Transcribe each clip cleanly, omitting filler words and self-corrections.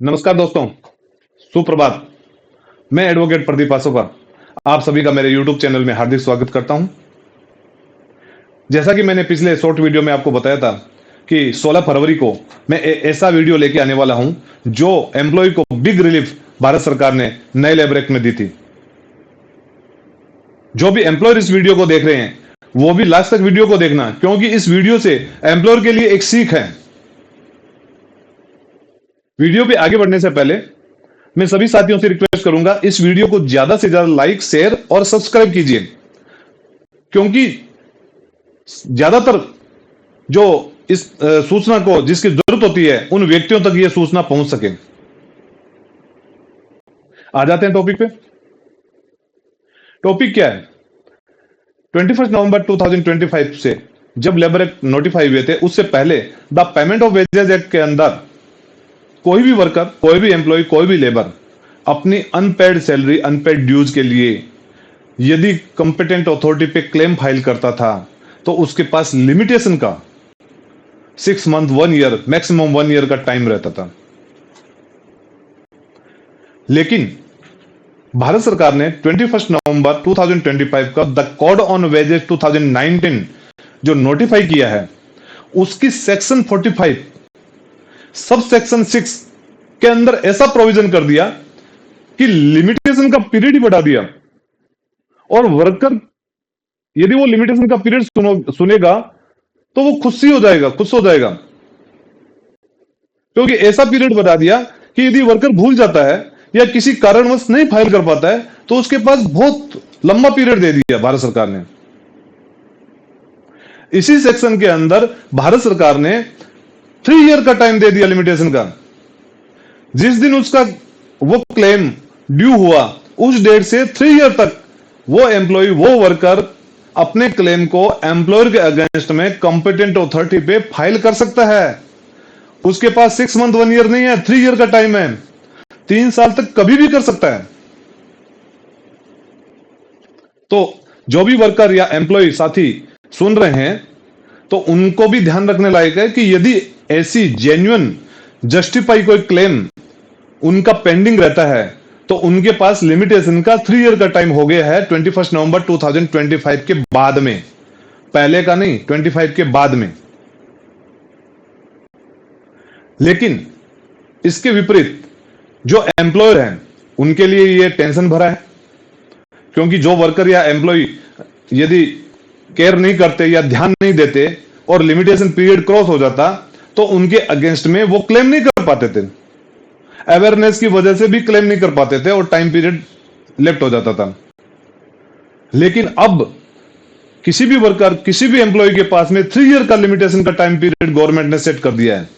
नमस्कार दोस्तों, सुप्रभात। मैं एडवोकेट प्रदीप आसोकर आप सभी का मेरे YouTube चैनल में हार्दिक स्वागत करता हूं। जैसा कि मैंने पिछले शॉर्ट वीडियो में आपको बताया था कि 16 फरवरी को मैं ऐसा वीडियो लेके आने वाला हूं जो एम्प्लॉय को बिग रिलीफ भारत सरकार ने नए लेबर एक्ट में दी थी। जो भी एम्प्लॉयर इस वीडियो को देख रहे हैं वो भी लास्ट तक वीडियो को देखना, क्योंकि इस वीडियो से एम्प्लॉयर के लिए एक सीख है। वीडियो पे आगे बढ़ने से पहले मैं सभी साथियों से रिक्वेस्ट करूंगा, इस वीडियो को ज्यादा से ज्यादा लाइक, शेयर और सब्सक्राइब कीजिए, क्योंकि ज्यादातर जो इस सूचना को जिसकी जरूरत होती है उन व्यक्तियों तक यह सूचना पहुंच सके। आ जाते हैं टॉपिक पे। टॉपिक क्या है? 21 नवंबर 2025 से जब लेबर एक्ट नोटिफाई हुए थे, उससे पहले the payment of wages act के अंदर कोई भी वर्कर, कोई भी एम्प्लॉय, कोई भी लेबर अपनी अनपेड सैलरी, अनपेड ड्यूज के लिए यदि कंपिटेंट अथॉरिटी पे क्लेम फाइल करता था तो उसके पास लिमिटेशन का 6 मंथ, 1 ईयर, मैक्सिमम 1 ईयर का टाइम रहता था। लेकिन भारत सरकार ने 21 नवंबर 2025 का द कोड ऑन वेजेस 2019 जो नोटिफाई किया है, उसकी सेक्शन 45 सब सेक्शन 6 के अंदर ऐसा प्रोविजन कर दिया कि लिमिटेशन का पीरियड ही बढ़ा दिया। और वर्कर यदि वो लिमिटेशन का पीरियड सुनेगा तो वो खुश हो जाएगा, क्योंकि ऐसा पीरियड बता दिया कि यदि वर्कर भूल जाता है या किसी कारणवश नहीं फाइल कर पाता है तो उसके पास बहुत लंबा पीरियड दे दिया भारत सरकार ने। इसी सेक्शन के अंदर भारत सरकार ने 3 ईयर का टाइम दे दिया लिमिटेशन का। जिस दिन उसका वो क्लेम ड्यू हुआ उस डेट से 3 ईयर तक वो एम्प्लॉय, वो वर्कर अपने क्लेम को एम्प्लॉयर के अगेंस्ट में कॉम्पिटेंट अथॉरिटी पे फाइल कर सकता है। उसके पास 6 मंथ, 1 ईयर नहीं है, 3 ईयर का टाइम है। 3 साल तक कभी भी कर सकता है। तो जो भी वर्कर या एम्प्लॉय साथी सुन रहे हैं तो उनको भी ध्यान रखने लायक है कि यदि ऐसी जेन्युइन जस्टिफाई कोई क्लेम उनका पेंडिंग रहता है तो उनके पास लिमिटेशन का 3 ईयर का टाइम हो गया है 21 नवंबर 2025 के बाद में, पहले का नहीं, 25 के बाद में। लेकिन इसके विपरीत जो एम्प्लॉयर हैं उनके लिए यह टेंशन भरा है, क्योंकि जो वर्कर या एम्प्लॉय यदि केयर नहीं करते या ध्यान नहीं देते और लिमिटेशन पीरियड क्रॉस हो जाता तो उनके अगेंस्ट में वो क्लेम नहीं कर पाते थे। अवेयरनेस की वजह से भी क्लेम नहीं कर पाते थे और टाइम पीरियड लेफ्ट हो जाता था। लेकिन अब किसी भी वर्कर, किसी भी एम्प्लॉय के पास में 3 ईयर का लिमिटेशन का टाइम पीरियड गवर्नमेंट ने सेट कर दिया है।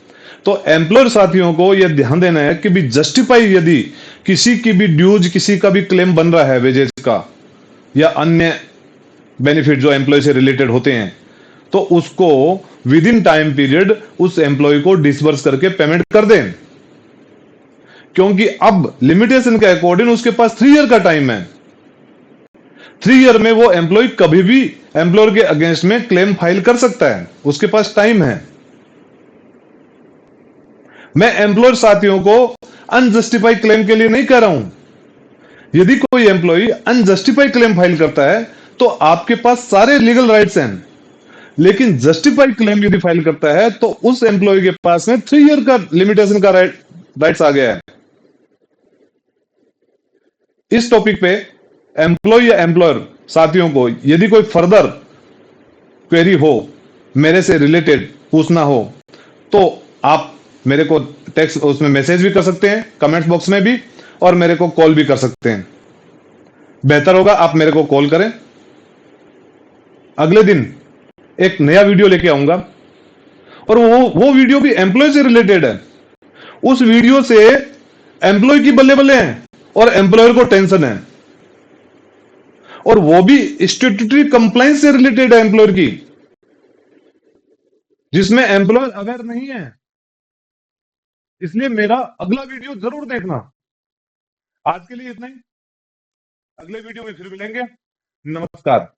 तो एम्प्लॉयर साथियों को यह ध्यान देना है कि भी जस्टिफाई यदि किसी की भी ड्यूज, किसी का भी क्लेम बन रहा है वेजेस का या अन्य बेनिफिट जो एम्प्लॉय से रिलेटेड होते हैं, तो उसको विद इन टाइम पीरियड उस एम्प्लॉय को डिसबर्स करके पेमेंट कर दें, क्योंकि अब लिमिटेशन के अकॉर्डिंग उसके पास 3 ईयर का टाइम है। 3 ईयर में वो एम्प्लॉय कभी भी एम्प्लॉयर के अगेंस्ट में क्लेम फाइल कर सकता है, उसके पास टाइम है। मैं एम्प्लॉयर साथियों को अनजस्टिफाइड क्लेम के लिए नहीं कह रहा हूं। यदि कोई एम्प्लॉय अनजस्टिफाइड क्लेम फाइल करता है तो आपके पास सारे लीगल राइट्स हैं, लेकिन जस्टिफाइड क्लेम यदि फाइल करता है तो उस एम्प्लॉय के पास में 3 ईयर का लिमिटेशन का राइट्स आ गया है। इस टॉपिक पे एम्प्लॉय या एम्प्लॉयर साथियों को यदि कोई फर्दर क्वेरी हो, मेरे से रिलेटेड पूछना हो, तो आप मेरे को टेक्स्ट उसमें मैसेज भी कर सकते हैं, कमेंट बॉक्स में भी, और मेरे को कॉल भी कर सकते हैं। बेहतर होगा आप मेरे को कॉल करें। अगले दिन एक नया वीडियो लेके आऊंगा और वो वीडियो भी एम्प्लॉय से रिलेटेड है। उस वीडियो से एम्प्लॉय की बल्ले बल्ले हैं और एम्प्लॉयर को टेंशन है, और वो भी स्टैट्यूटरी कंप्लायंस से रिलेटेड है एम्प्लॉयर की, जिसमें एम्प्लॉयर अवेयर नहीं है। इसलिए मेरा अगला वीडियो जरूर देखना। आज के लिए इतना ही, अगले वीडियो में फिर मिलेंगे। नमस्कार।